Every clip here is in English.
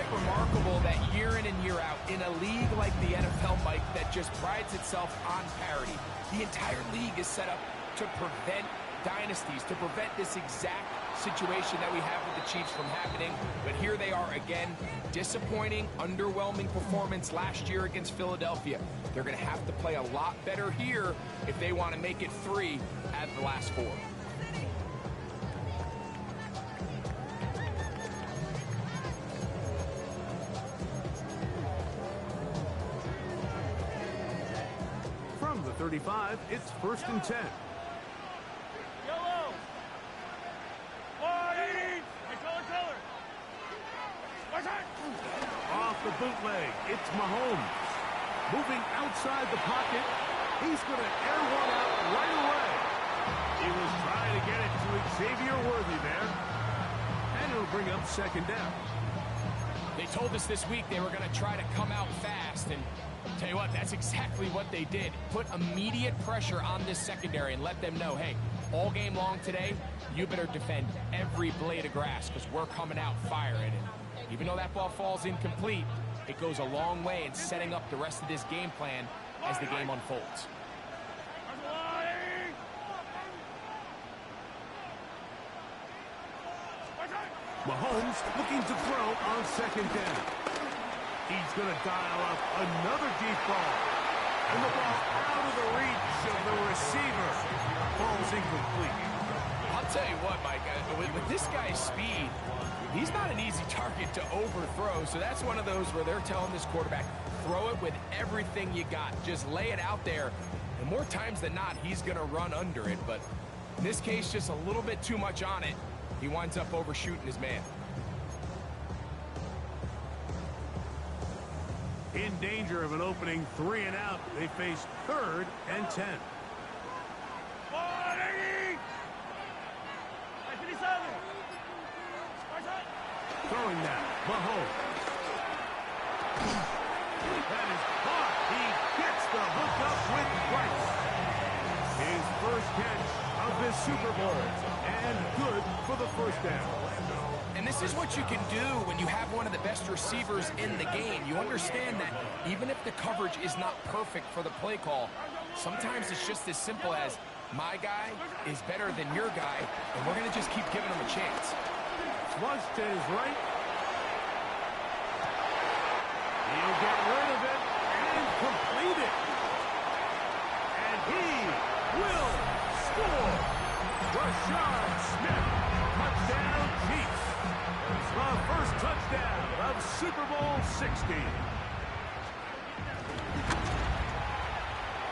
quite remarkable that year in and year out, in a league like the NFL, Mike, that just prides itself on parity, the entire league is set up to prevent dynasties, to prevent this exact situation that we have with the Chiefs from happening. But here they are again, disappointing, underwhelming performance last year against Philadelphia. They're going to have to play a lot better here if they want to make it 3 out of the last 4. From the 35, it's 1st and 10. Off the bootleg, it's Mahomes. Moving outside the pocket, he's going to air one out right away. He was trying to get it to Xavier Worthy there. And it'll bring up 2nd down. They told us this week they were going to try to come out fast, and tell you what, that's exactly what they did. Put immediate pressure on this secondary and let them know, hey, all game long today, you better defend every blade of grass because we're coming out firing. And even though that ball falls incomplete, it goes a long way in setting up the rest of this game plan as the game unfolds. Mahomes looking to throw on 2nd down. He's going to dial up another deep ball. And the ball out of the reach of the receiver. Ball's incomplete. I'll tell you what, Mike, with this guy's speed, he's not an easy target to overthrow. So that's one of those where they're telling this quarterback, throw it with everything you got. Just lay it out there. And more times than not, he's going to run under it. But in this case, just a little bit too much on it. He winds up overshooting his man. In danger of an opening 3 and out, they face 3rd and 10. Throwing now, Mahomes. That is caught. He gets the hook up with Price. His first catch of this Super Bowl. And good for the 1st down. And this is what you can do when you have one of the best receivers in the game. You understand that even if the coverage is not perfect for the play call, sometimes it's just as simple as my guy is better than your guy, and we're going to just keep giving him a chance. Flushed to his right. He'll get rid of it and complete it. And he will score. Rashad Smith, touchdown Chiefs. The first touchdown of Super Bowl 60.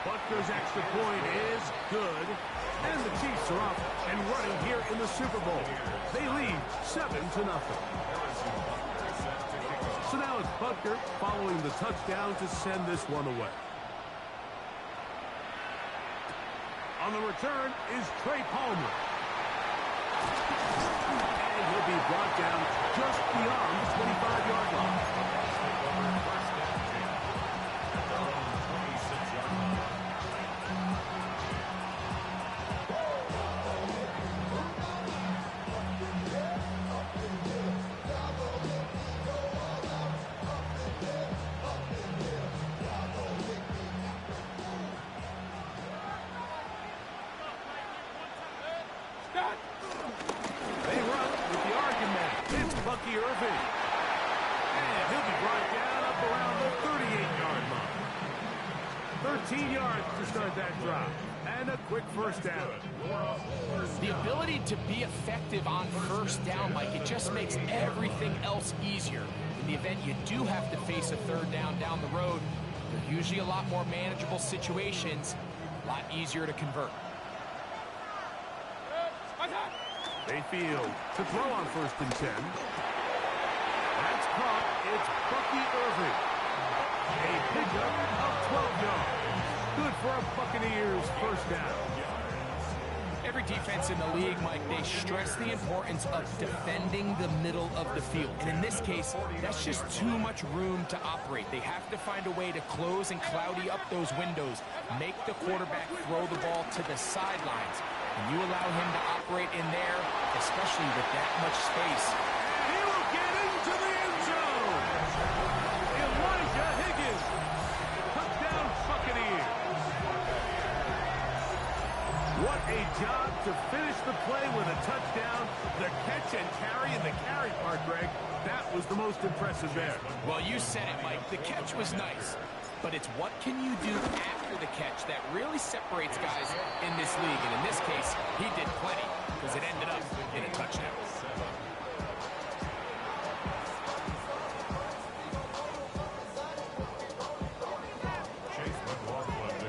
Butker's extra point is good. And the Chiefs are off and running here in the Super Bowl. They lead 7-0. So now it's Butker following the touchdown to send this one away. On the return is Trey Palmer. And he'll be brought down just beyond the 25-yard line. And he'll be brought down up around the 38-yard line. 13 yards to start that drive. And a quick 1st down. The ability to be effective on 1st down, Mike, it just makes everything else easier. In the event you do have to face a 3rd down the road, they're usually a lot more manageable situations, a lot easier to convert. Mayfield to throw on 1st and 10. That's caught. It's Bucky Irving. A pickup of 12 yards. Good for a Buccaneers 1st down. Every defense in the league, Mike, they stress the importance of defending the middle of the field. And in this case, that's just too much room to operate. They have to find a way to close and cloudy up those windows, make the quarterback throw the ball to the sidelines. And you allow him to operate in there, especially with that much space. He will get into the end zone. job to finish the play with a touchdown. The catch and carry, and the carry part, Greg, that was the most impressive there. Well, you said it, Mike. The catch was nice. But it's what can you do after the catch that really separates guys in this league. And in this case, he did plenty because it ended up in a touchdown.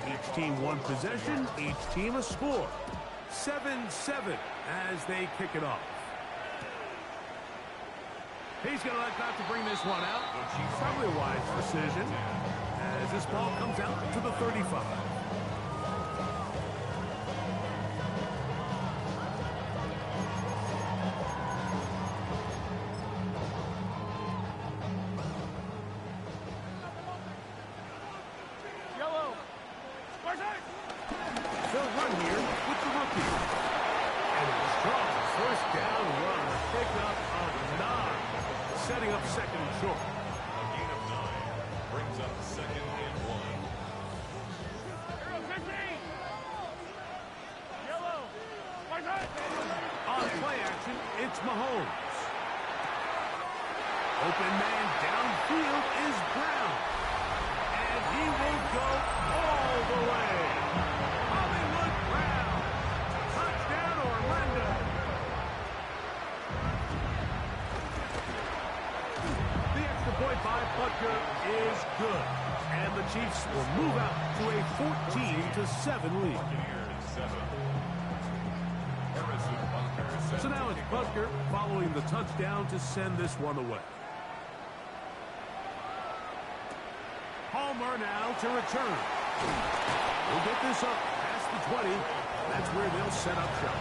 Each team one possession, each team a score. 7-7 as they kick it off. He's going to like not to bring this one out. Probably a wise decision as this ball comes out to the 35. They'll run here with the rookie. And a strong first down run. Pick up of 9. Setting up second and short. A gain of 9 brings up second and 1. On play action, it's Mahomes. Open man downfield is Brown. And he will go all the way. Hollywood Brown. Touchdown, Orlando. The extra point by Butker is good. And the Chiefs will move out to a 14-7 lead. So now it's Butker following the touchdown to send this one away. Palmer now to return. We'll get this up past the 20. That's where they'll set up shop.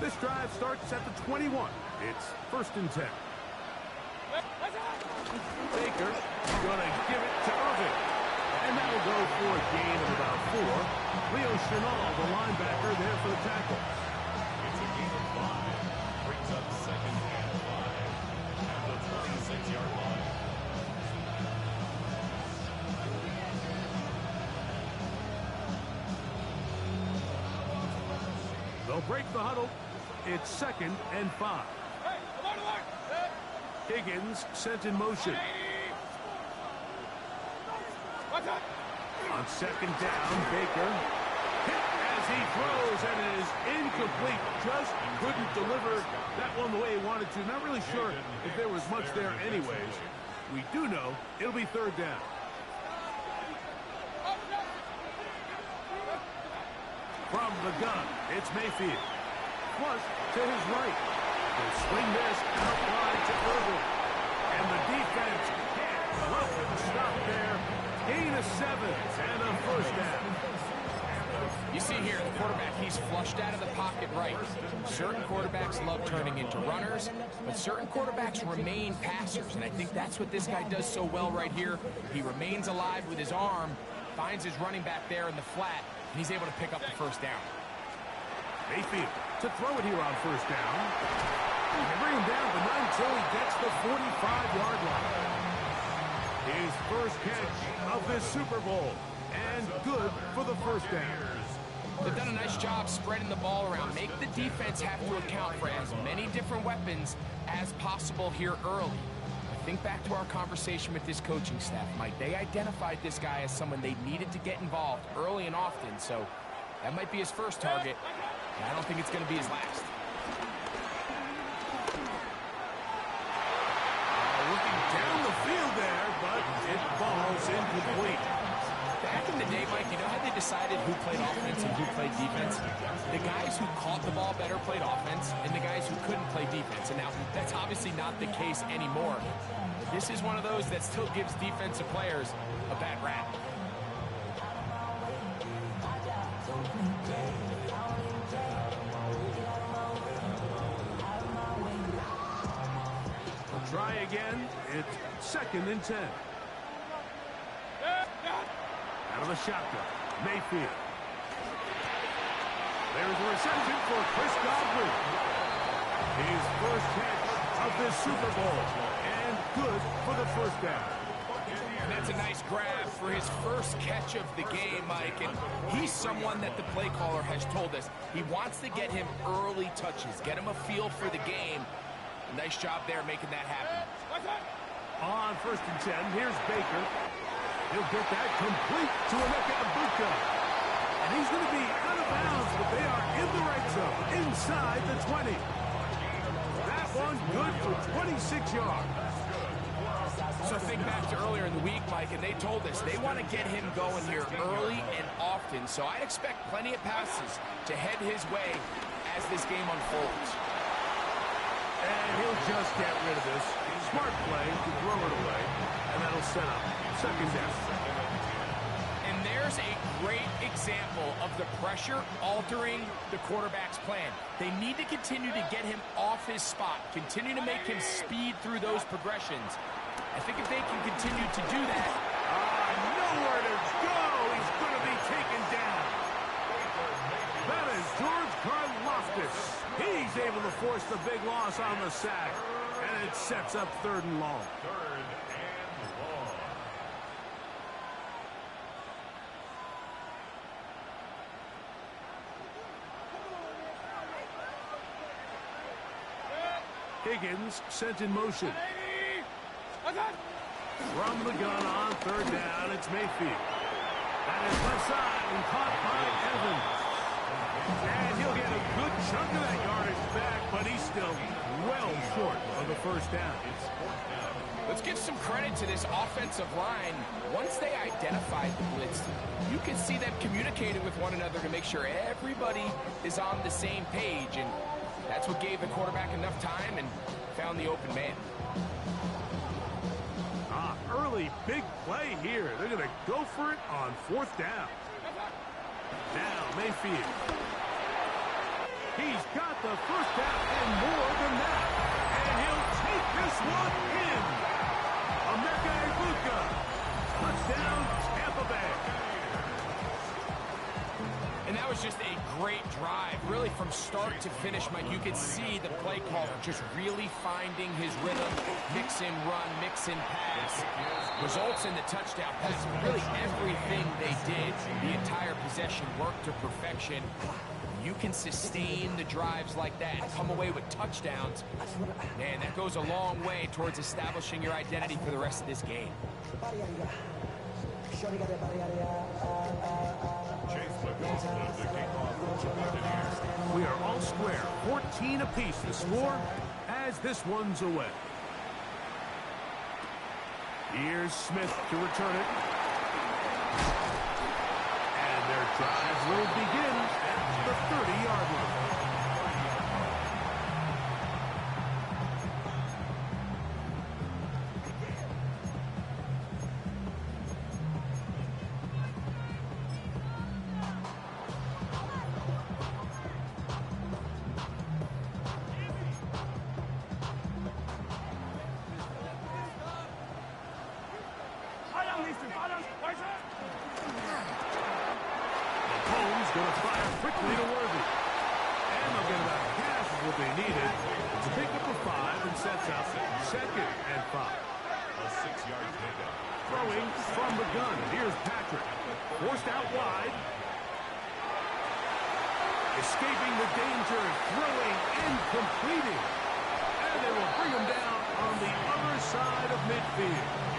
This drive starts at the 21. It's 1st and 10. Baker going to give it to Irving. And that'll go for a gain of about 4. Leo Chenal, the linebacker, there for the tackle. It's a gain of 5. Brings up second and 5. At the 26-yard line. They'll break the huddle. It's 2nd and 5. Higgins sent in motion. On 2nd down, Baker hit as he throws, and it is incomplete. Just couldn't deliver that one the way he wanted to. Not really sure if there was much there anyways. We do know it'll be 3rd down. From the gun, it's Mayfield. Flush to his right. They'll swing this out wide to Irving. And the defense can't welcome stop there. Gain of 7 and a 1st down. You see here, the quarterback, he's flushed out of the pocket right. Certain quarterbacks love turning into runners, but certain quarterbacks remain passers, and I think that's what this guy does so well right here. He remains alive with his arm, finds his running back there in the flat, and he's able to pick up the 1st down. Mayfield to throw it here on 1st down. They bring him down, but not until he gets the 45-yard line. His first catch of this Super Bowl, and good for the 1st down. They've done a nice job spreading the ball around. Make the defense have to account for as many different weapons as possible here early. Think back to our conversation with this coaching staff, Mike. They identified this guy as someone they needed to get involved early and often, so that might be his first target, and I don't think it's going to be his last. Looking down the field there, but it falls incomplete. Back in the day, Mike, you know how they decided who played offense and who played defense? The guys who caught the ball better played offense, and the guys who couldn't play defense. And now, that's obviously not the case anymore. But this is one of those that still gives defensive players a bad rap. Try again. It's 2nd and 10. Out of the shotgun, Mayfield There's a reception for Chris Godwin. His first catch of this Super Bowl. And good for the first down. And that's a nice grab for his first catch of the game, Mike. And he's someone that the play caller has told us he wants to get him early touches, get him a feel for the game. Nice job there making that happen. On 1st and 10, here's Baker. He'll get that complete to Bucs. And he's going to be out of bounds, but they are in the right zone, inside the 20. That one good for 26 yards. So think back to earlier in the week, Mike, and they told us they want to get him going here early and often. So I'd expect plenty of passes to head his way as this game unfolds. And he'll just get rid of this. Smart play to throw it away. And that'll set up 2nd down. And there's a great example of the pressure altering the quarterback's plan. They need to continue to get him off his spot, continue to make him speed through those progressions. I think if they can continue to do that... nowhere to go! He's going to be taken down. That is George Karlaftis. He's able to force the big loss on the sack. And it sets up 3rd and long. 3rd and long. Higgins sent in motion. From the gun on 3rd down, it's Mayfield. That is left side and caught by Evans. And he'll get a good chunk of that yardage back, but he's still well short of the 1st down. Let's give some credit to this offensive line. Once they identified the blitz, you can see them communicating with one another to make sure everybody is on the same page. And that's what gave the quarterback enough time and found the open man. Early big play here. They're going to go for it on 4th down. Now Mayfield. He's got the 1st down and more than that. And he'll take this one in. Bucs. Touchdown, Tampa Bay. And that was just a great drive, really from start to finish, Mike. You could see the play caller just really finding his rhythm, mix and run, mix and pass. Results in the touchdown pass. Really everything they did, the entire possession worked to perfection. You can sustain the drives like that and come away with touchdowns. Man, that goes a long way towards establishing your identity for the rest of this game. We are all square, 14 apiece the score as this one's away. Here's Smith to return it. And their drive will begin at the 30-yard line. Going to fire quickly to Worthy. And they'll get about half of what they needed to pick up a 5 and sets up 2nd and 5. A 6-yard pickup. Throwing from the gun. Here's Patrick. Forced out wide. Escaping the danger. Throwing and completing. And they will bring him down on the other side of midfield.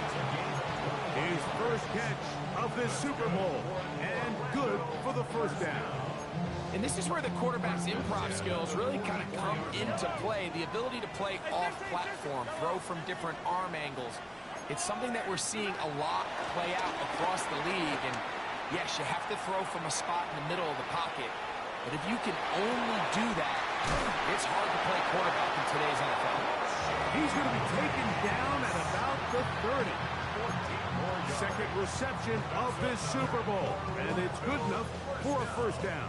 His first catch of this Super Bowl. And good for the 1st down. And this is where the quarterback's improv skills really kind of come into play. The ability to play off-platform, throw from different arm angles. It's something that we're seeing a lot play out across the league. And yes, you have to throw from a spot in the middle of the pocket. But if you can only do that, it's hard to play quarterback in today's NFL. He's going to be taken down at about the 30. 2nd reception of this Super Bowl. And it's good enough for a 1st down.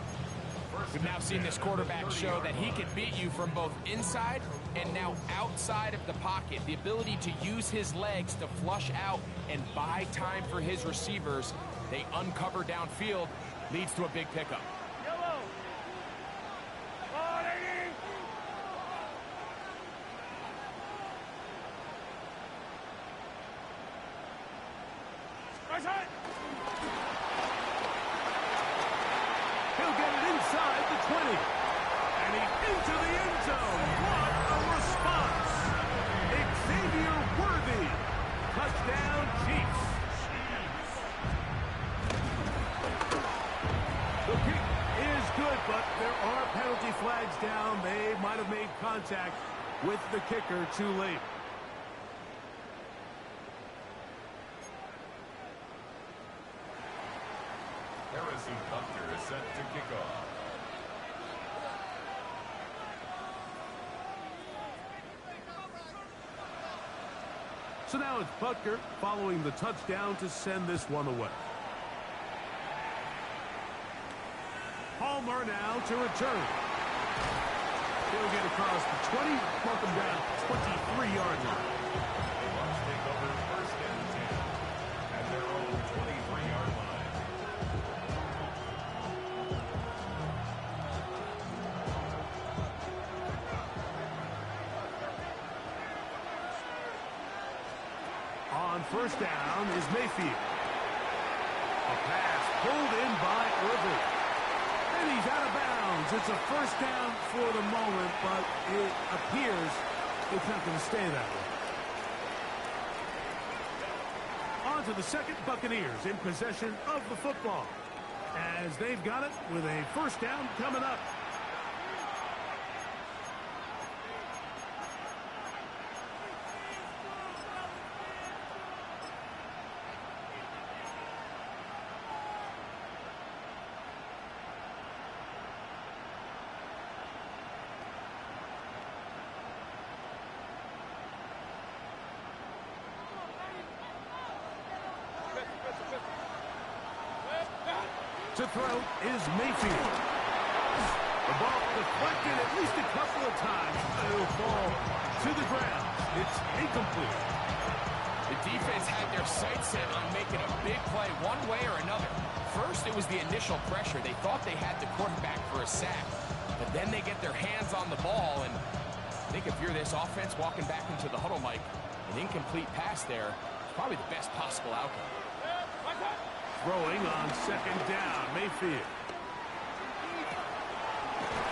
We've now seen this quarterback show that he can beat you from both inside and now outside of the pocket. The ability to use his legs to flush out and buy time for his receivers. They uncover downfield, leads to a big pickup. He'll get it inside the 20. And he's into the end zone. What a response. Xavier Worthy. Touchdown, Chiefs. The kick is good, but there are penalty flags down. They might have made contact with the kicker too late. Harrison Butker is set to kick off. So now it's Butker following the touchdown to send this one away. Palmer now to return. He'll get across the 20, mark him down 23-yard line. The Bucs take over first and 10 at their own 23-yard line. On first down is Mayfield. A pass pulled in by Irvin. And he's out of bounds. It's a first down for the moment, but it appears it's not going to stay that way. On to the second, Buccaneers in possession of the football, as they've got it with a first down coming up. To throw is Mayfield. The ball deflected at least a couple of times. It'll fall to the ground. It's incomplete. The defense had their sights set on making a big play one way or another. First, it was the initial pressure. They thought they had the quarterback for a sack. But then they get their hands on the ball, and I think if you're this offense walking back into the huddle, Mike, an incomplete pass there is probably the best possible outcome. Throwing on second down, Mayfield.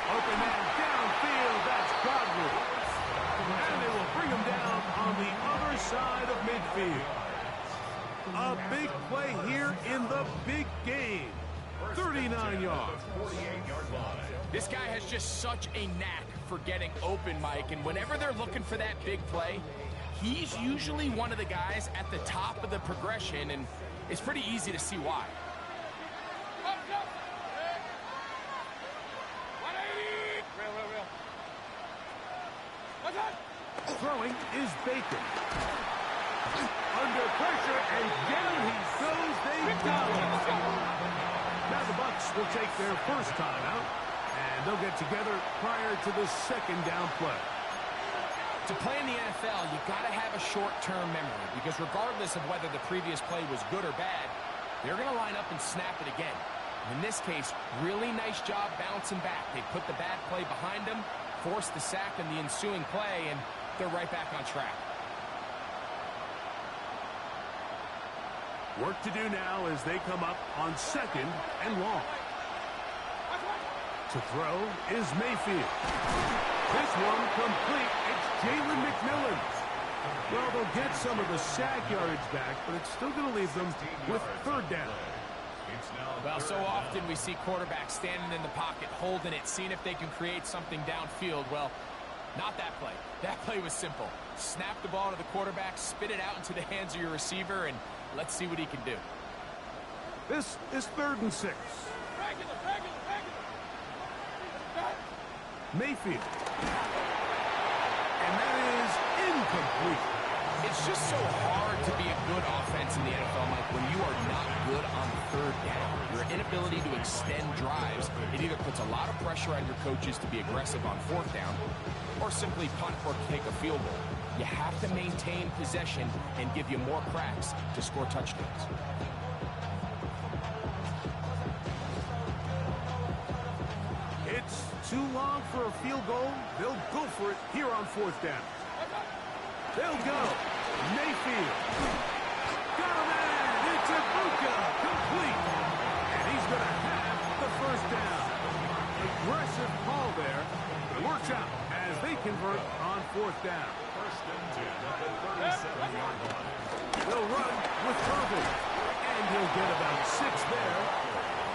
Open man downfield, that's Godwin. And they will bring him down on the other side of midfield. A big play here in the big game. 39 yards. 48-yard line. This guy has just such a knack for getting open, Mike, and whenever they're looking for that big play, he's usually one of the guys at the top of the progression, and it's pretty easy to see why. Throwing is Baker. Under pressure, and down he goes. They got him. Now the Bucs will take their first timeout, and they'll get together prior to the second down play. To play in the NFL, you got to have a short-term memory, because regardless of whether the previous play was good or bad, they're going to line up and snap it again. In this case, really nice job bouncing back. They put the bad play behind them, forced the sack in the ensuing play, and they're right back on track. Work to do now as they come up on second and long. To throw is Mayfield. This one complete. It's Jalen McMillan. Well, they'll get some of the sack yardage back, but it's still going to leave them with third down. Well, so often we see quarterbacks standing in the pocket, holding it, seeing if they can create something downfield. Well, not that play. That play was simple. Snap the ball to the quarterback, spit it out into the hands of your receiver, and let's see what he can do. This is 3rd and 6. Mayfield. And that is incomplete. It's just so hard to be a good offense in the NFL, Mike, when you are not good on third down. Your inability to extend drives, it either puts a lot of pressure on your coaches to be aggressive on 4th down, or simply punt or kick a field goal. You have to maintain possession and give you more cracks to score touchdowns. It's too long for a field goal. They'll go for it here on 4th down. They'll go. Mayfield. Got him in. It's complete. And he's going to have the first down. Aggressive call there. It works out as they convert on fourth down. First and 10 at the 37-yard line. They'll run with Irvin. And he'll get about 6 there,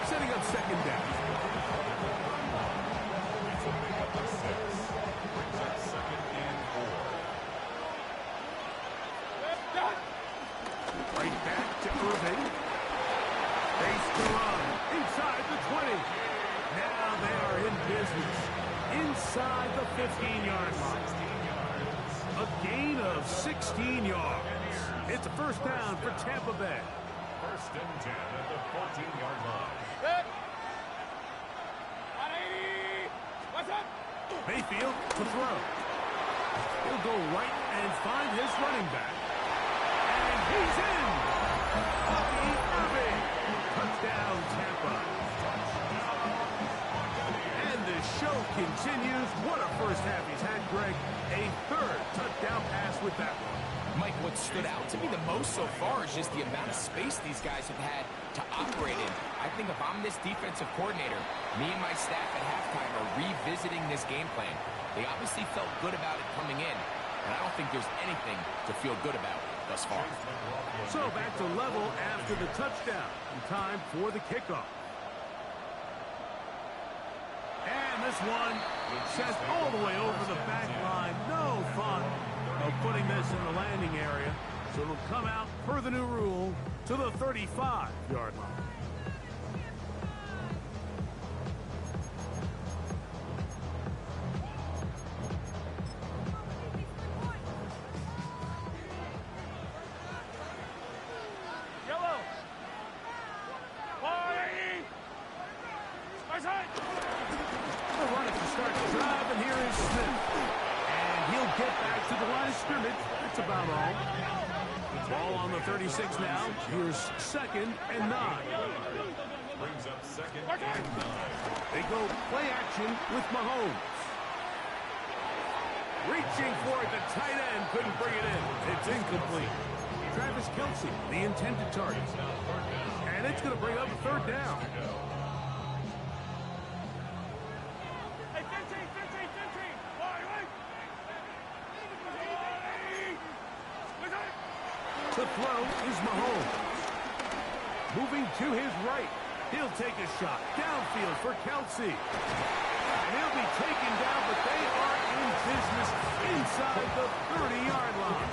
setting up second down. Brings up second and 4. Right back to Irvin. Face to run. Inside the 20. Now they are in business. Inside the 15-yard line. A gain of 16 yards. It's a first down for Tampa Bay. First and 10 at the 14-yard line. Mayfield to throw. He'll go right and find his running back. And he's in. Bobby Irving. Touchdown, Tampa. And the show continues. What a first half he's had, Greg. A third touchdown pass with that one. Mike, what stood out to me the most so far is just the amount of space these guys have had to operate in. I think if I'm this defensive coordinator, me and my staff at halftime are revisiting this game plan. They obviously felt good about it coming in, and I don't think there's anything to feel good about thus far. So back to level after the touchdown. And time for the kickoff. And this one sent all the way over the back line. No thought of putting this in the landing area. So it'll come out per the new rule to the 35-yard line. They'll run it to start the drive, and here is Smith. And he'll get back to the line of scrimmage. That's about all. Ball on the 36 now. Here's second and 9. Brings up second and 9. They go play action with Mahomes. Reaching for it, the tight end couldn't bring it in. It's incomplete. Travis Kelce, the intended target. And it's going to bring up a third down. The throw is Mahomes. Moving to his right. He'll take a shot downfield for Kelce. And he'll be taken down, but they are in business inside the 30-yard line.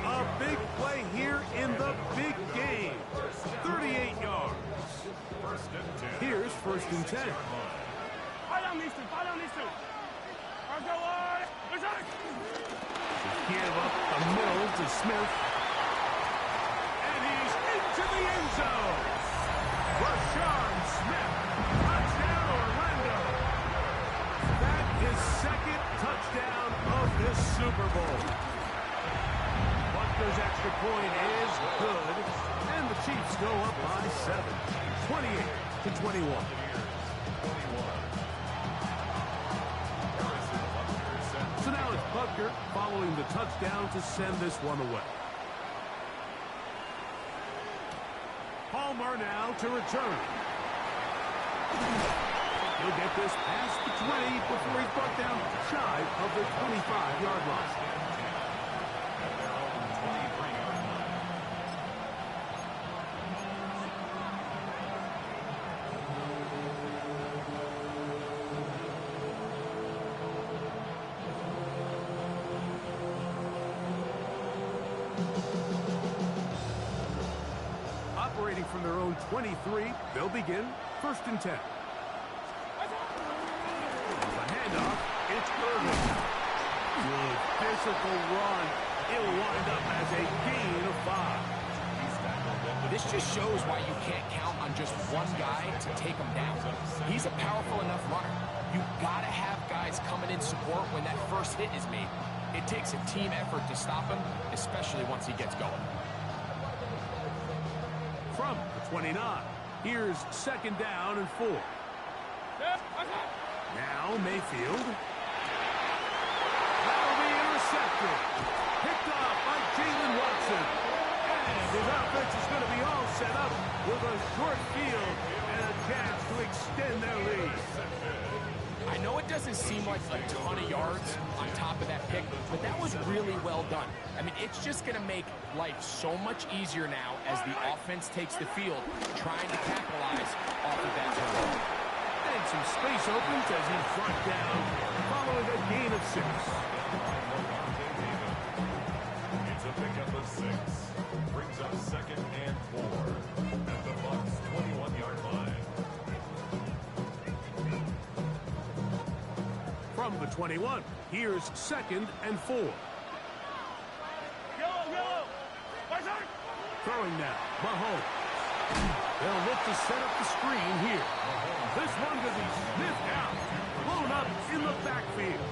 A big play here in the big game. 38 yards. First and 10. Here's first and 10. Give up the middle to Smith. And he's into the end zone. Rashawn Smith. Touchdown, Orlando. That is second touchdown of this Super Bowl. Butler's extra point is good. And the Chiefs go up by 7. 28-21. So now it's Butker following the touchdown to send this one away. Palmer now to return. He'll get this past the 20 before he's brought down shy of the 25-yard line. Operating from their own 23, they'll begin first and 10. The handoff, it's Irvin. Good physical run. It'll wind up as a gain of 5. This just shows why you can't count on just one guy to take him down. He's a powerful enough runner. You gotta have guys coming in support when that first hit is made. It takes a team effort to stop him, especially once he gets going. From the 29, here's second down and 4. Now Mayfield. That'll be intercepted. Picked off by Jalen Watson. And his offense is going to be a ton of yards on top of that pick, but that was really well done. I mean, it's just going to make life so much easier now as the offense takes the field, trying to capitalize off of that turnover. And some space opens as he's brought down, following a gain of 6. It's a pickup of 6. Brings up 2nd and 4 at the Bucs 21-yard line. From the 21, here's 2nd and 4. Throwing now, Mahomes. They'll look to set up the screen here. This one to be sniffed out, blown up in the backfield.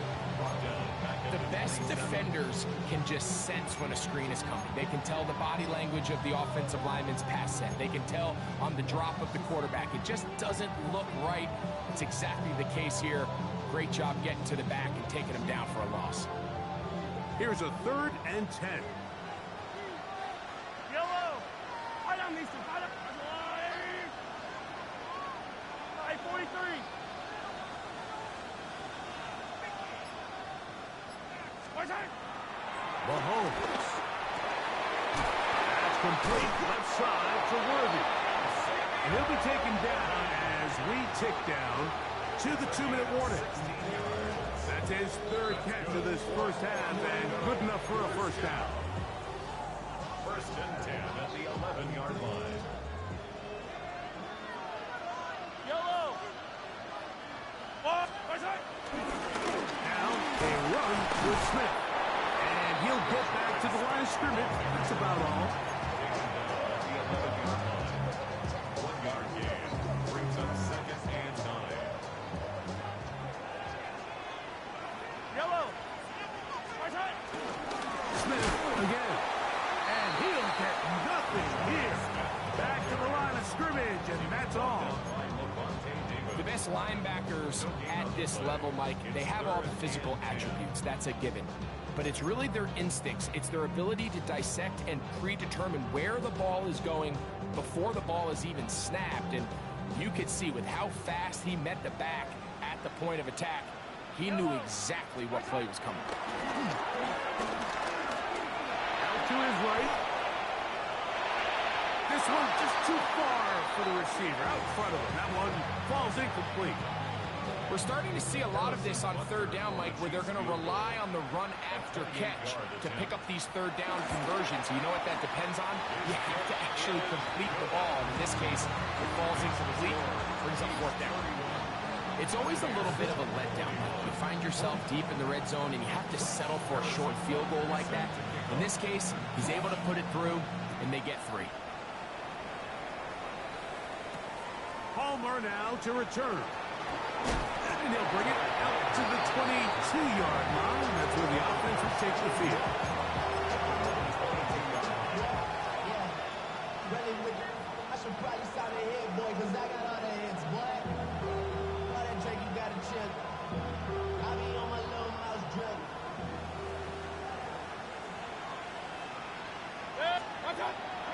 The best defenders can just sense when a screen is coming. They can tell the body language of the offensive lineman's pass set. They can tell on the drop of the quarterback. It just doesn't look right. It's exactly the case here. Great job getting to the back and taking him down for a loss. Here's a 3rd and 10. Mahomes. That's complete, left side to Worthy. And he'll be taken down as we tick down to the 2-minute warning. That's his 3rd catch of this first half and good enough for a first down. 1st and 10 at the 11-yard line. Now they run with Smith. And he'll get back to the line of scrimmage. That's about all. The 11-yard line. 1-yard gain. Brings up 2nd and 9. Smith again. And he'll get nothing here. Back to the line of scrimmage, and that's all. The best linebackers at this level, Mike, they have all the physical attributes. That's a given. But it's really their instincts. It's their ability to dissect and predetermine where the ball is going before the ball is even snapped. And you could see with how fast he met the back at the point of attack, he knew exactly what play was coming. Out to his right. This one just too far for the receiver. Out in front of him. That one falls incomplete. We're starting to see a lot of this on 3rd down, Mike, where they're going to rely on the run after catch to pick up these 3rd down conversions. You know what that depends on? You have to actually complete the ball. In this case, it falls incomplete, brings up 4th down. It's always a little bit of a letdown, Mike. You find yourself deep in the red zone, and you have to settle for a short field goal like that. In this case, he's able to put it through, and they get 3. Palmer now to return. And he'll bring it out to the 22-yard line. That's where the offense will take the field. I should probably sign a hit, boy, because I got all the hits, boy. All that Drake, you got a chip. I be on my little mouse drip.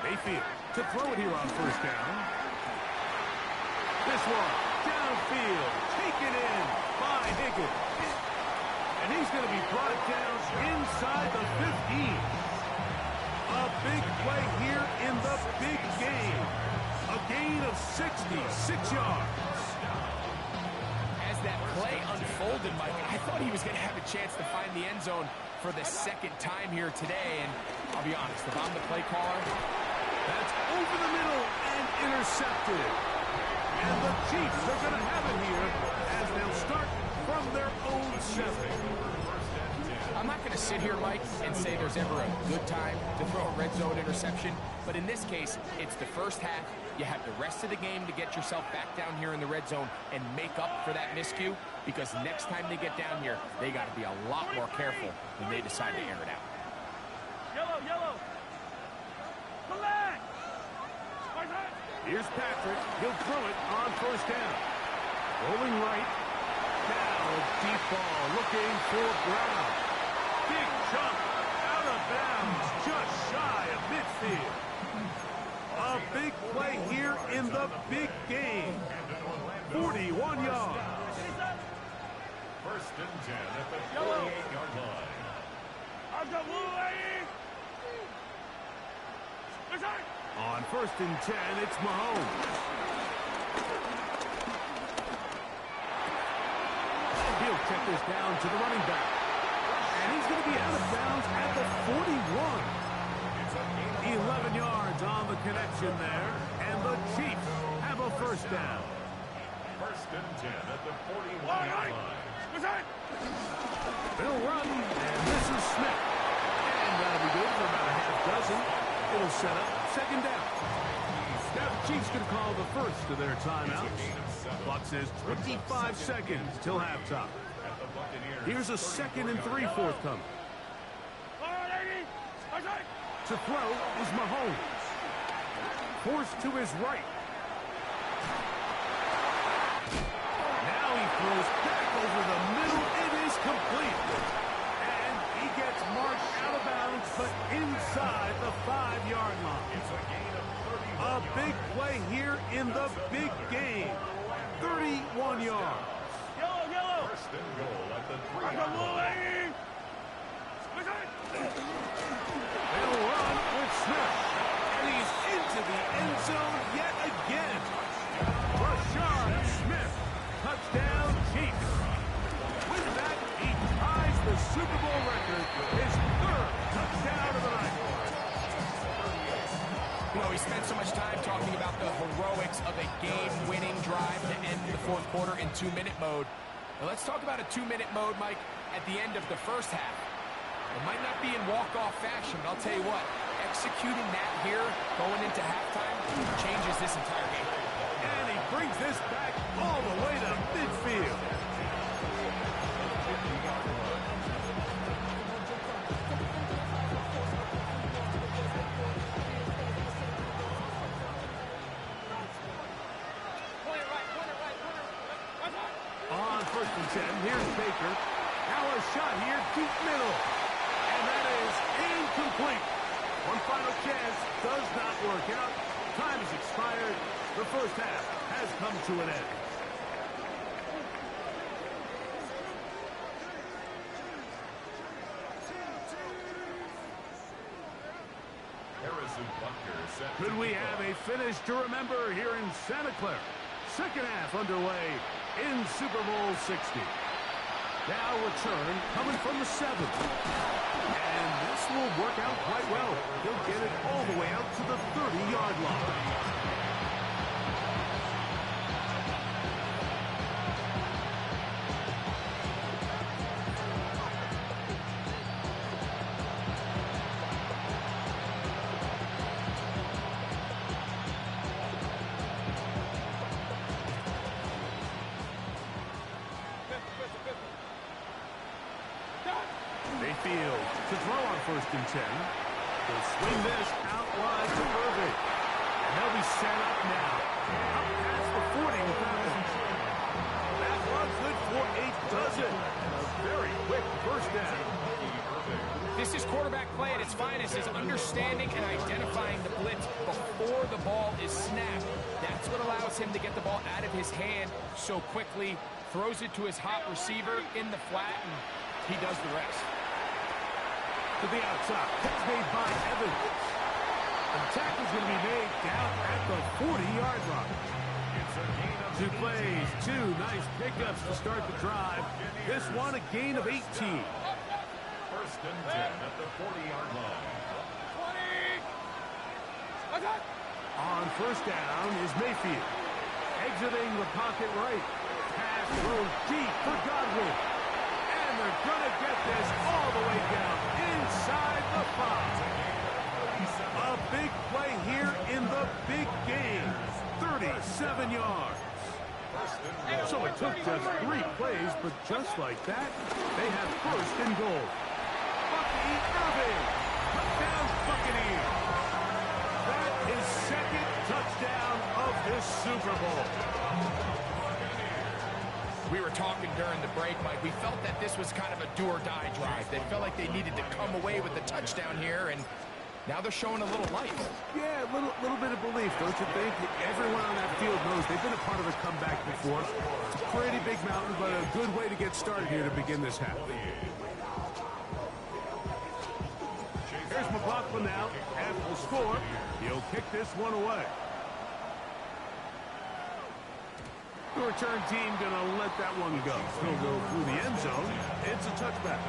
Mayfield to throw it here on 1st down. This one downfield, taken in by Higgins. And he's going to be brought down inside the 15. A big play here in the big game. A gain of 66 yards. As that play unfolded, Mike, I thought he was going to have a chance to find the end zone for the 2nd time here today. And I'll be honest, if I'm the play caller, that's over the middle and intercepted. And the Chiefs are going to have it here as they'll start from their own 7. I'm not going to sit here, Mike, and say there's ever a good time to throw a red zone interception. But in this case, it's the first half. You have the rest of the game to get yourself back down here in the red zone and make up for that miscue. Because next time they get down here, they got to be a lot more careful when they decide to air it out. Yellow. Collect. Here's Patrick. He'll throw it on 1st down. Rolling right. Now a deep ball looking for Brown. Big jump out of bounds just shy of midfield. A big play here in the big game. 41 yards. 1st and 10 at the Yellow. 48-yard line. I've got blue lane. On 1st and 10, it's Mahomes. He'll check this down to the running back. And he's going to be out of bounds at the 41. 11 yards on the connection there. And the Chiefs have a first down. 1st and 10 at the 41-yard line. They'll run, and this is Smith. And that'll be good for about a half dozen. It'll set up 2nd down. Now the Chiefs can call the first of their timeouts. Clock says 25 seconds till halftime. Here's a 2nd and 3 forthcoming. To throw is Mahomes. Forced to his right. Now he throws back over the middle. It is complete. And he gets marked out of bounds, but inside the 5-yard line. It's a gain of 31 A big play here in the big game. 31 yards. Yellow, yellow. 1st and goal at the I've got 3-yard blue line. lane. They'll run with Smith. And he's into the end zone yet again. Rashard Smith. Touchdown, Chiefs. With that, he ties the Super Bowl record. His 3rd touchdown of the night. You know, we spent so much time talking about the heroics of a game-winning drive to end the 4th quarter in 2-minute mode. Now let's talk about a 2-minute mode, Mike, at the end of the 1st half. It might not be in walk-off fashion, but I'll tell you what, executing that here, going into halftime, changes this entire game. And he brings this back all the way to midfield. On 1st and 10, here's Baker. Now a shot here, deep middle. And that is incomplete. One final chance does not work out. Time has expired. The 1st half has come to an end. Harrison Butker set Could to we kick have off. a finish to remember here in Santa Clara? 2nd half underway in Super Bowl 60. Now return coming from the 7th. And this will work out quite well. He'll get it all the way out to the 30-yard line. Mayfield to throw on 1st and 10. He'll swing this out wide to Irving. And they'll be set up now. Up past the 40 with that one. That one's good for a dozen. And a very quick 1st down. This is quarterback play at its finest, is understanding and identifying the blitz before the ball is snapped. That's what allows him to get the ball out of his hand so quickly, throws it to his hot receiver in the flat, and he does the rest. To the outside. Catch made by Evans. The tackle's going to be made down at the 40-yard line. It's a gain of 2 plays, 2 nice pickups to start the drive. This one a gain of 18. 1st and 10 at the 40-yard line. On 1st down is Mayfield. Exiting the pocket right. Pass thrown deep for Godwin. And they're going to get this all the way down inside the 5. A big play here in the big game. 37 yards. So it took just 3 plays, but just like that, they have 1st and goal. Bucky Irving. Touchdown, Buccaneers. That is 2nd touchdown of this Super Bowl. We were talking during the break, Mike. We felt that this was kind of a do-or-die drive. They felt like they needed to come away with the touchdown here, and Now they're showing a little life. Yeah, a little bit of belief, don't you think? Everyone on that field knows they've been a part of a comeback before. Pretty big mountain, but a good way to get started here to begin this half. Here's McLaughlin now. Half will score. He'll kick this one away. The return team going to let that one go. He'll go through the end zone. It's a touchback.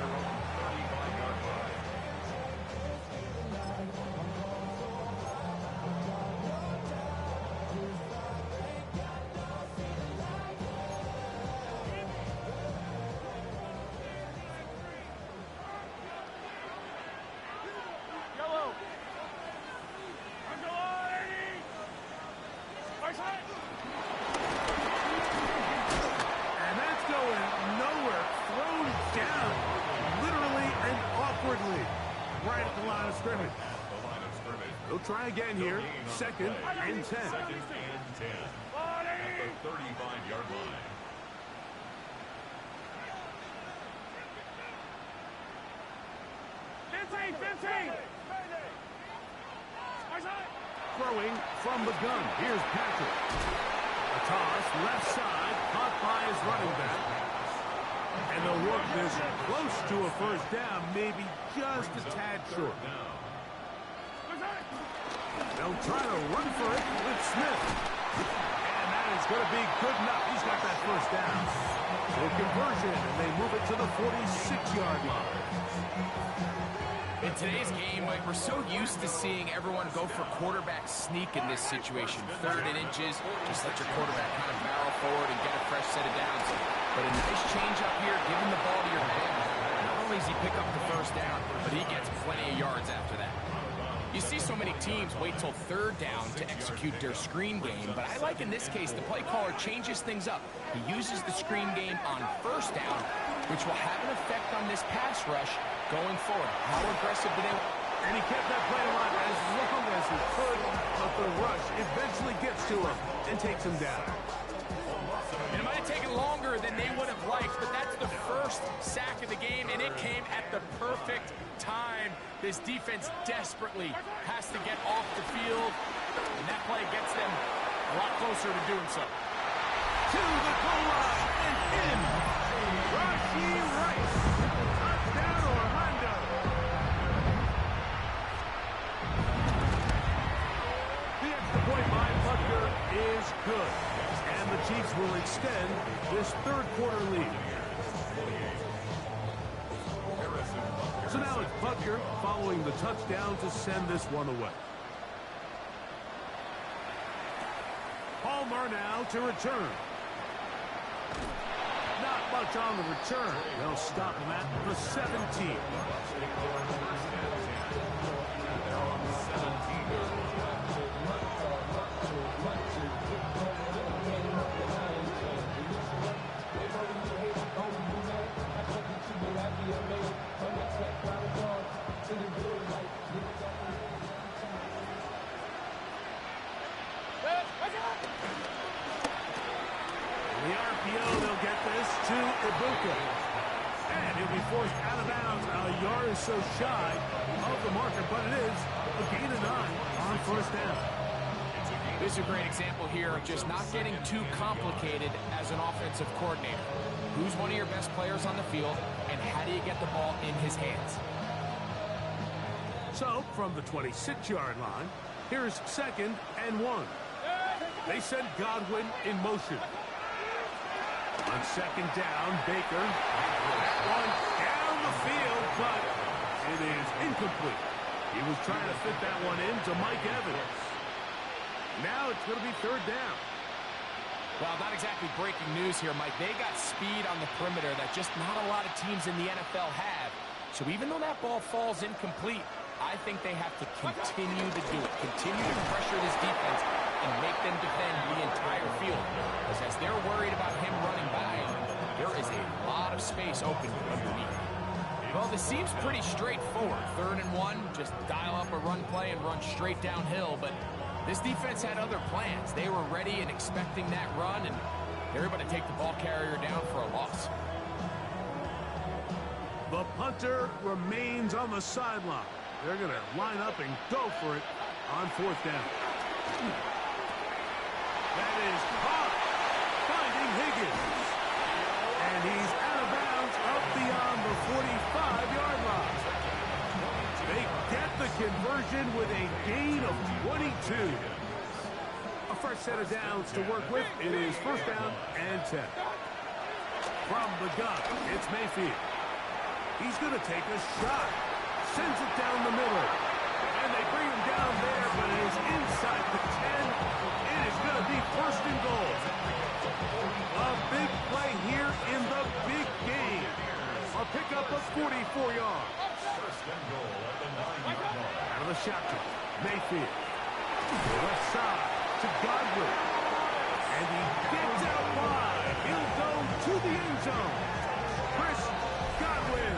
They'll try again here. Second and 10. Second and 10 at the 35-yard line. Throwing from the gun. Here's Patrick. A toss, left side, caught by his running back. And they'll work this close to a first down, maybe just a tad short. They'll try to run for it with Smith. And that is going to be good enough. He's got that first down. So conversion, and they move it to the 46-yard line. In today's game, like, we're so used to seeing everyone go for quarterback sneak in this situation. 3rd and inches, just let your quarterback kind of barrel forward and get a fresh set of downs. But a nice change up here, giving the ball to your man. Not only does he pick up the first down, but he gets plenty of yards after that. You see so many teams wait till 3rd down to execute their screen game, but I like in this case the play caller changes things up. He uses the screen game on 1st down, which will have an effect on this pass rush going forward. How aggressive do they want? And he kept that play alive as long as he could, but the rush eventually gets to him and takes him down. And it might have taken longer than they would have liked, but that's the first sack of the game, and it came at the perfect time. This defense desperately has to get off the field, and that play gets them a lot closer to doing so. To the goal line and in. Rashee Rice. Touchdown, Orlando. The extra point by Butker is good. And the Chiefs will extend this 3rd quarter lead. So now it's Butker following the touchdown to send this one away. Palmer now to return. Not much on the return. They'll stop him at the 17. The RPO, they'll get this to Ibuka. And he'll be forced out of bounds. A yard or so shy of the marker, but it is a gain of 9 on 1st down. This is a great example here of just not getting too complicated as an offensive coordinator. Who's one of your best players on the field, and how do you get the ball in his hands? So, from the 26-yard line, here's 2nd and 1. They send Godwin in motion. On 2nd down, Baker. One down the field, but it is incomplete. He was trying to fit that one in to Mike Evans. Now it's going to be 3rd down. Well, not exactly breaking news here, Mike. They got speed on the perimeter that just not a lot of teams in the NFL have. So even though that ball falls incomplete, I think they have to continue to do it. Continue to pressure this defense and make them defend the entire field. Because as they're worried about him running by, there is a lot of space open underneath. Well, this seems pretty straightforward. 3rd and 1, just dial up a run play and run straight downhill. But this defense had other plans. They were ready and expecting that run, and they're able to take the ball carrier down for a loss. The punter remains on the sideline. They're going to line up and go for it on fourth down. That is caught, finding Higgins. And he's out of bounds up beyond the 45-yard line. They get the conversion with a gain of 22. A fresh set of downs to work with. It is first down and 10. From the gun, it's Mayfield. He's going to take a shot. Sends it down the middle. And they bring him down there, but it is inside the 10. It is going to be first and goal. A big play here in the big game. A pickup of 44 yards. First and goal at the 9-yard line. Out of the shotgun, Mayfield. Left side to Godwin. And he gets out wide. He'll go to the end zone. Chris Godwin.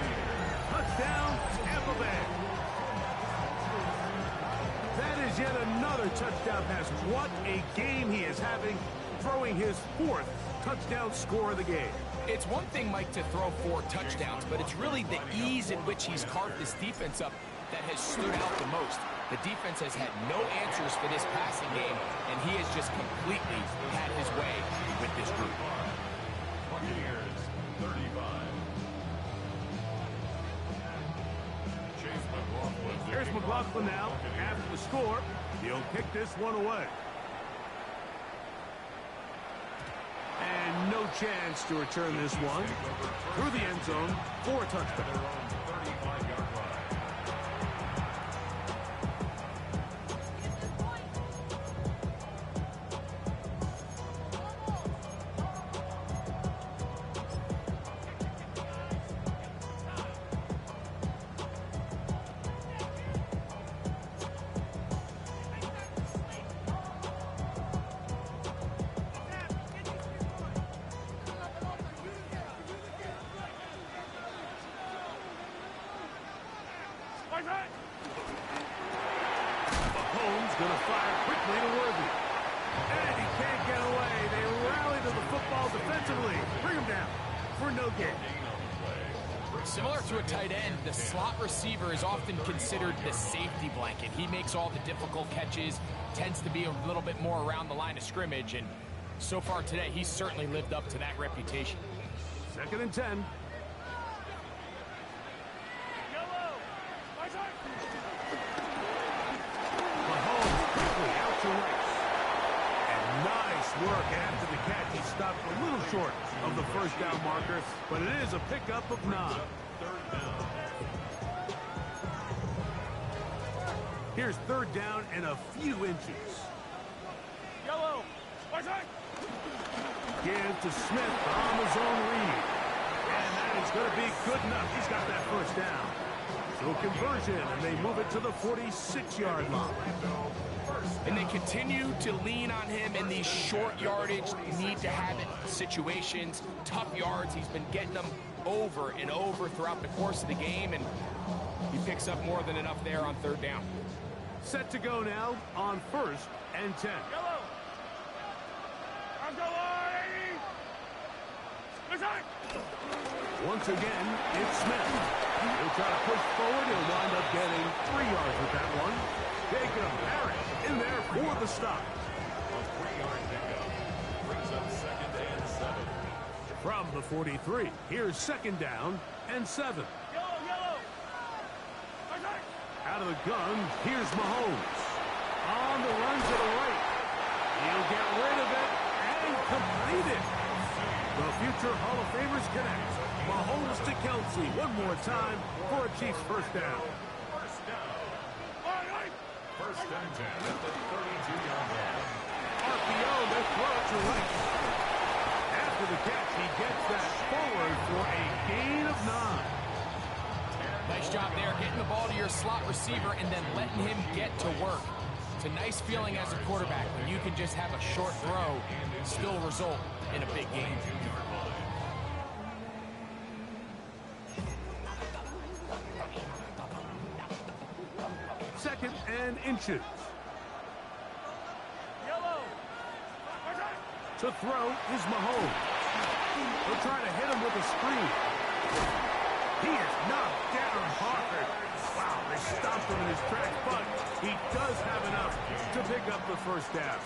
Touchdown, Tampa Bay. That is yet another touchdown pass. What a game he is having, throwing his fourth touchdown score of the game. It's one thing, Mike, to throw 4 touchdowns, but it's really the ease in which he's carved this defense up that has stood out the most. The defense has had no answers for this passing game, and he has just completely had his way with this group. Buccaneers, 35. Chase McLaughlin. Here's McLaughlin now. After the score, he'll kick this one away. And no chance to return this one. Through the end zone for a touchdown. Their own 35-yard line. Mahomes going to fire quickly to Worthy. And he can't get away. They rally to the football defensively. Bring him down for no gain. Similar to a tight end, the slot receiver is often considered the safety blanket. He makes all the difficult catches, tends to be a little bit more around the line of scrimmage, and so far today, he's certainly lived up to that reputation. Second and 10. Mahomes quickly out to right. And nice work after the catch. He stopped a little short of the first down marker, but it is a pickup of 9. Third down. Here's third down and a few inches. Yellow. Give to Smith on the zone read. And that is going to be good enough. He's got that first down. So conversion, and they move it to the 46-yard line. And they continue to lean on him in these short yardage, need to have it situations, tough yards. He's been getting them over and over throughout the course of the game, and he picks up more than enough there on third down. Set to go now on first and 10. Yellow. Once again, it's Smith. He'll try to push forward. He'll wind up getting 3 yards with that one. Jacob Harris in there for the stop. A 3-yard pickup. Brings up second and 7. From the 43, here's second down and 7. Yellow. Out of the gun, here's Mahomes. On the run to the right. He'll get rid of it and complete it. The future Hall of Famers connect. Mahomes to Kelsey one more time for a Chiefs first down. First down. First and 10 at the 32-yard line. RPO, they throw it to right. After the catch, he gets that forward for a gain of 9. Nice job there, getting the ball to your slot receiver and then letting him get to work. It's a nice feeling as a quarterback when you can just have a short throw still result in a big game. Second and inches. Yellow. To throw is Mahomes. They'll try to hit him with a screen. He is knocked down hard. Wow, They stopped him in his tracks, but he does have enough to pick up the first down.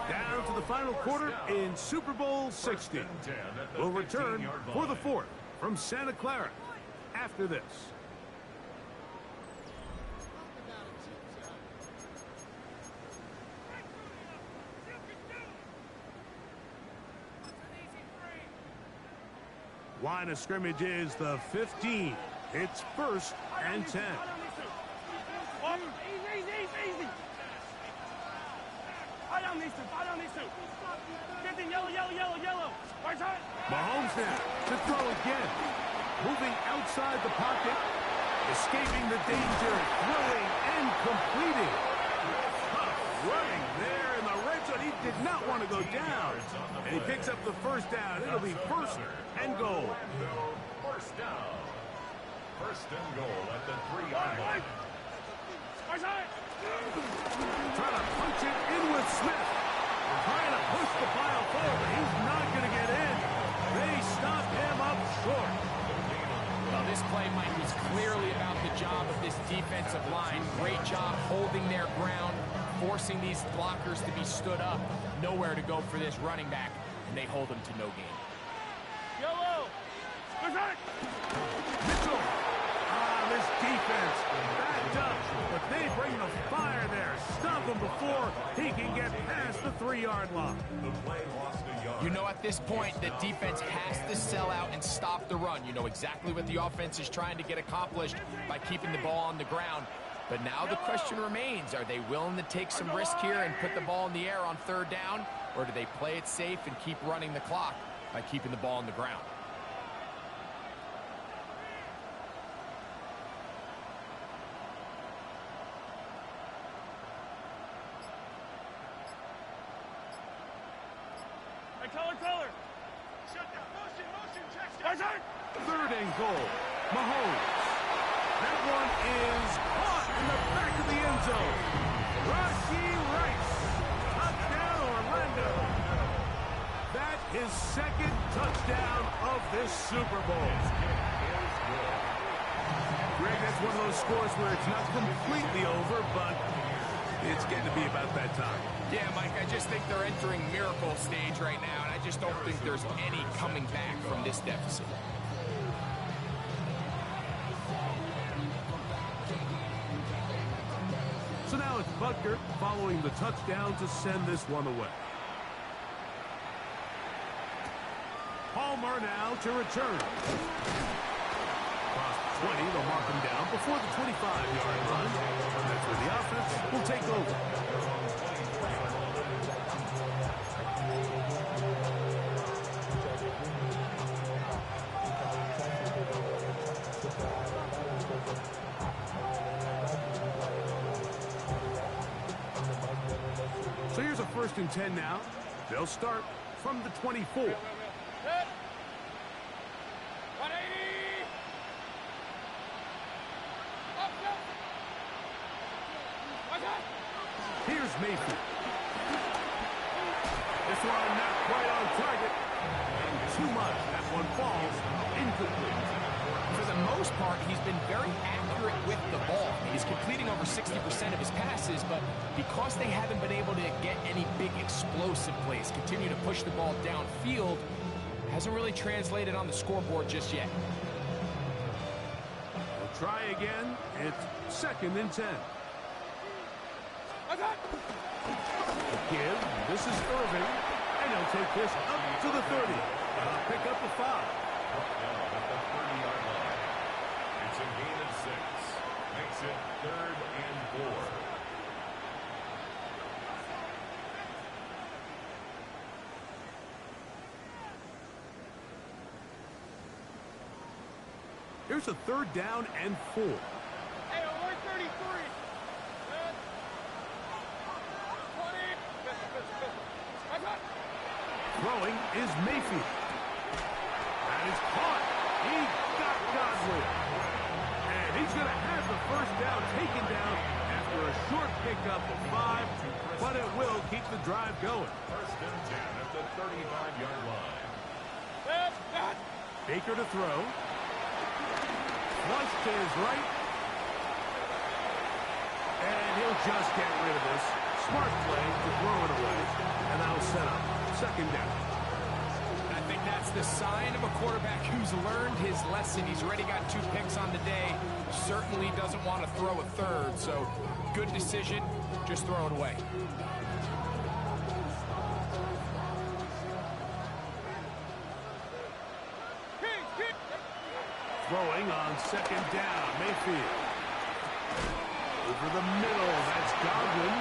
Down to the final quarter in Super Bowl 60. We'll return for the fourth from Santa Clara after this. Line of scrimmage is the 15. It's 1st and 10. Easy. Fire down these two. 15, yellow. Right side. Mahomes now to throw again. Moving outside the pocket. Escaping the danger. Throwing and completing. Tough running there in the red zone. He did not want to go down. And he picks up the first down. It'll be 1st and goal. First down. 1st and goal at the 3-yard line. Right side. Trying to punch it in with Smith. Trying to push the pile forward. He's not going to get in. They stop him up short. Well, this play, Mike, was clearly about the job of this defensive line. Great job holding their ground, forcing these blockers to be stood up. Nowhere to go for this running back, and they hold him to no gain. Yellow. Right side. Mitchell. This defense backed up, but they bring the fire there. Stop him before he can get past the 3-yard line. The play lost a yard. You know, at this point, the defense has to sell out and stop the run. You know exactly what the offense is trying to get accomplished by keeping the ball on the ground. But now the question remains, are they willing to take some risk here and put the ball in the air on 3rd down? Or do they play it safe and keep running the clock by keeping the ball on the ground? Color. Shut down. Motion. Check. 3rd and goal. Mahomes. That one is caught in the back of the end zone. Rashee Rice. Touchdown, Orlando. That is 2nd touchdown of this Super Bowl. Greg, that's one of those scores where it's not completely over, but it's getting to be about that time. Yeah, Mike, I just think they're entering miracle stage right now, and I just don't think there's any coming back from this deficit. So now it's Butker following the touchdown to send this one away. Palmer now to return. Across the 20, they'll mark him down before the 25-yard line. That's where the offense will take over. So here's a 1st and 10 now. They'll start from the 24. 180. Here's Mayfield. This one not quite on target. And too much. That one falls incomplete. For the most part, he's been very accurate with the ball. He's completing over 60% of his passes, but because they haven't been able to get any big explosive plays, continue to push the ball downfield, hasn't really translated on the scoreboard just yet. We'll try again. It's 2nd and 10. Give. This is Irving. And he'll take this up to the 30. Pick up the 5. At the 30-yard line. It's a gain of 6. Makes it 3rd and 4. Here's a 3rd down and 4. Hey, 133. Good. 20. Throwing is Mayfield. That is caught. He got Godwin. And he's going to have the first down taken down after a short pickup of 5, but it will keep the drive going. 1st and 10 at the 35-yard line. Baker to throw. Flush to his right. just get rid of this. Smart play to throw it away. And that'll set up second down. I think that's the sign of a quarterback who's learned his lesson. He's already got 2 picks on the day. Certainly doesn't want to throw a third. So good decision. Just throw it away. Throwing on second down. Mayfield. Over the middle. That's Godwin.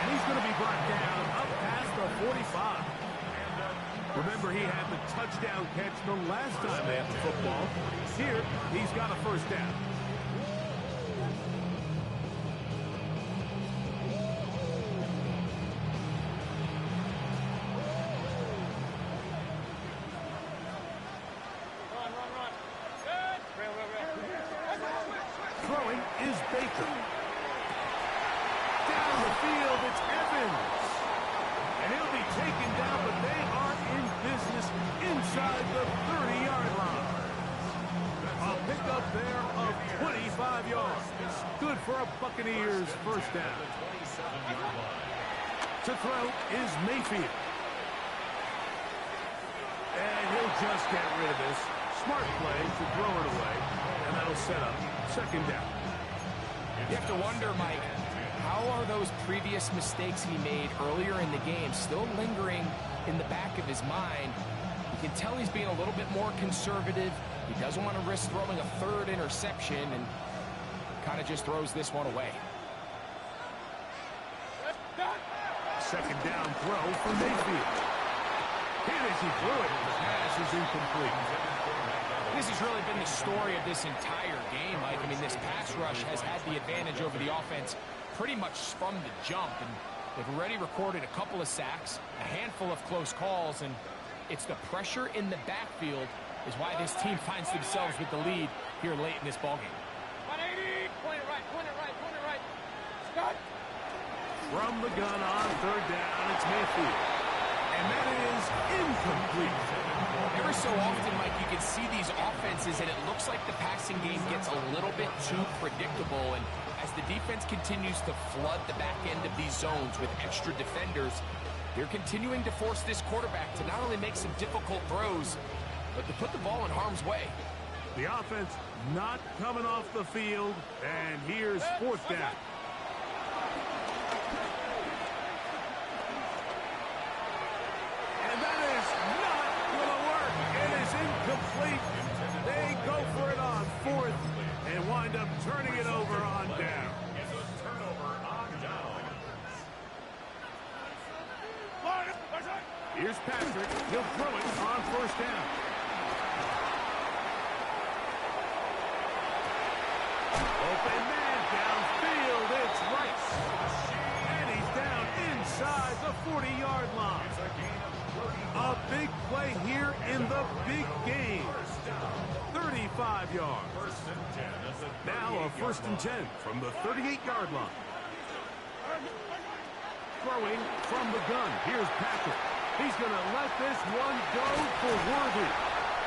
And he's going to be brought down up past the 45. Remember, he had the touchdown catch the last time they had the football. Here, he's got a first down. Throwing is Baker. Down the field, it's Evans. And he'll be taken down, but they are in business inside the 30-yard line. A pickup there of 25 yards. Good for a Buccaneers first down. To throw is Mayfield. And he'll just get rid of this. Smart play to throw it away. And that'll set up second down. You have to wonder, Mike, how are those previous mistakes he made earlier in the game still lingering in the back of his mind? You can tell he's being a little bit more conservative. He doesn't want to risk throwing a third interception and kind of just throws this one away. Second down throw for Mayfield. Hit as he threw it. The pass is incomplete. This has really been the story of this entire game, Mike. I mean, this pass rush has had the advantage over the offense pretty much from the jump, and they've already recorded a couple of sacks, a handful of close calls, and it's the pressure in the backfield is why this team finds themselves with the lead here late in this ballgame. 180. Point it right, point it right, point it right. Scott. From the gun on third down, it's Mayfield. And that is incomplete. Every so often, Mike, you can see these offenses, and it looks like the passing game gets a little bit too predictable. And as the defense continues to flood the back end of these zones with extra defenders, they're continuing to force this quarterback to not only make some difficult throws, but to put the ball in harm's way. The offense not coming off the field, and here's fourth down. And that is not going to work. It is incomplete. They go for it on fourth and wind up turning it over on down. It's a turnover on down. Here's Patrick. He'll throw it on first down. Open man downfield. It's Rice. And he's down inside the 40-yard line. A big play here in the big game. 35 yards. Now a first and 10 from the 38-yard line. Throwing from the gun. Here's Patrick. He's going to let this one go for Worthy.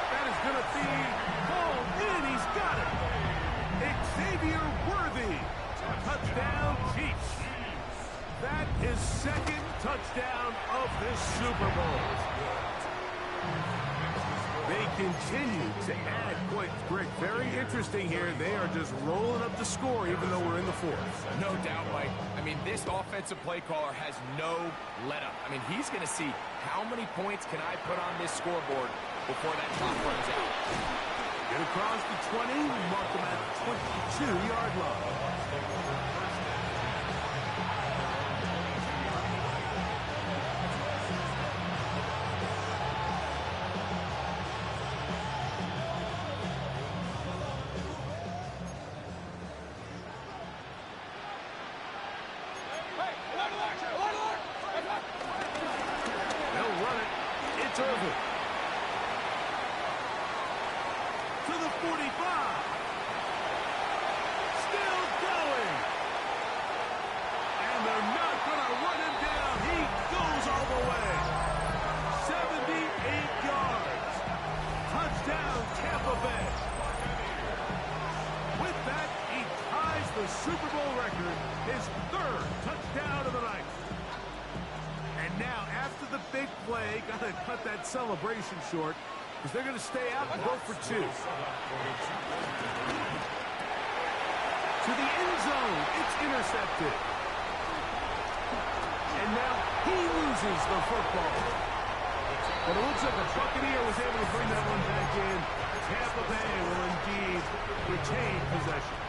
That is going to be pulled in. He's got it. Xavier Worthy. Touchdown, Chiefs. That is second touchdown of this Super Bowl. They continue to add points. Greg, very interesting here. They are just rolling up the score even though we're in the fourth. No doubt, Mike. I mean, this offensive play caller has no let-up. I mean, he's going to see how many points can I put on this scoreboard before that clock runs out. Get across the 20, mark them at the 22-yard line. They'll run it. It's over. To the 45. Still going. And they're not going to run him down. He goes all the way. 78 yards. Touchdown, Tampa Bay. With that, he ties the Super Bowl record, his third touchdown of the night. And now, after the big play, got to cut that celebration short because they're going to stay out and go for two. To the end zone, it's intercepted. And now he loses the football. But it looks like the Buccaneer was able to bring that one back in. Tampa Bay will indeed retain possession.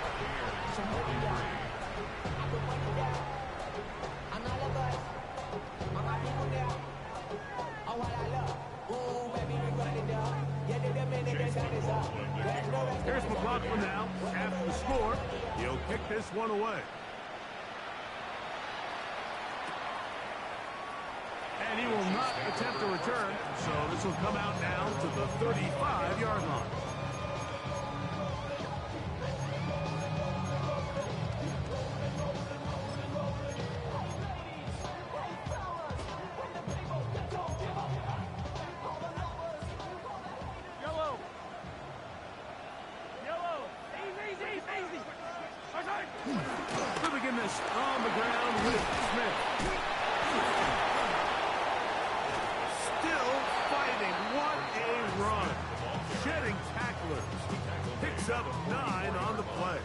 Here's McLaughlin now. After the score, he'll kick this one away. And he will not attempt a return, so this will come out now to the 35-yard line. Yellow. Yellow. Easy. They'll begin this on the ground with Smith. Still fighting. What a run. Shedding tacklers. Picks up 9 on the play.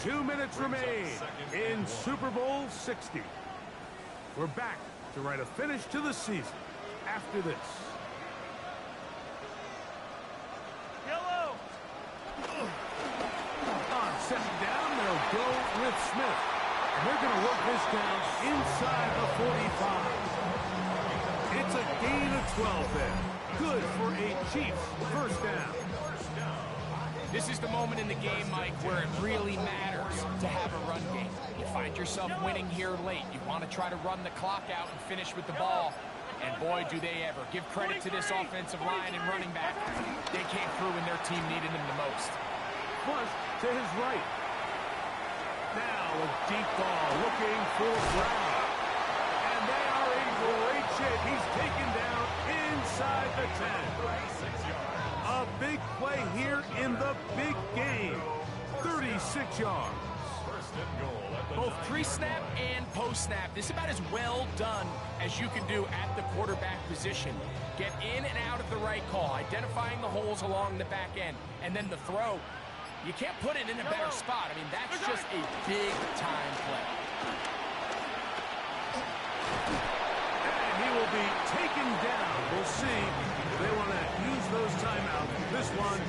2 minutes remain in Super Bowl 60. We're back to write a finish to the season after this. Yellow. On second down, they'll go with Smith. And they're going to work this down inside the 45. It's a gain of 12 there. Good for a Chiefs first down. This is the moment in the game, Mike, where it really matters to have a run game. You find yourself winning here late. You want to try to run the clock out and finish with the ball. And boy, do they ever. Give credit to this offensive line and running back. They came through when their team needed them the most. Flush to his right. Now a deep ball looking for Brown. And they are in great shape. He's taken down inside the 10. A big play here in the big game. 36 yards. Both pre-snap and post-snap. This is about as well done as you can do at the quarterback position. Get in and out of the right call, identifying the holes along the back end, and then the throw. You can't put it in a better spot. I mean, that's just a big-time play. And he will be taken down. We'll see if they want to use those timeouts. This one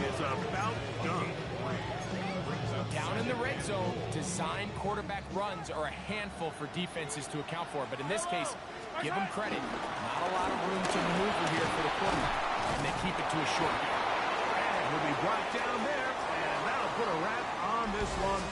is about done. Down in the red zone, designed quarterback runs are a handful for defenses to account for. But in this case, give them credit. Not a lot of room to maneuver here for the quarterback. And they keep it to a short game. And he'll be brought down there. And that'll put a wrap on this one.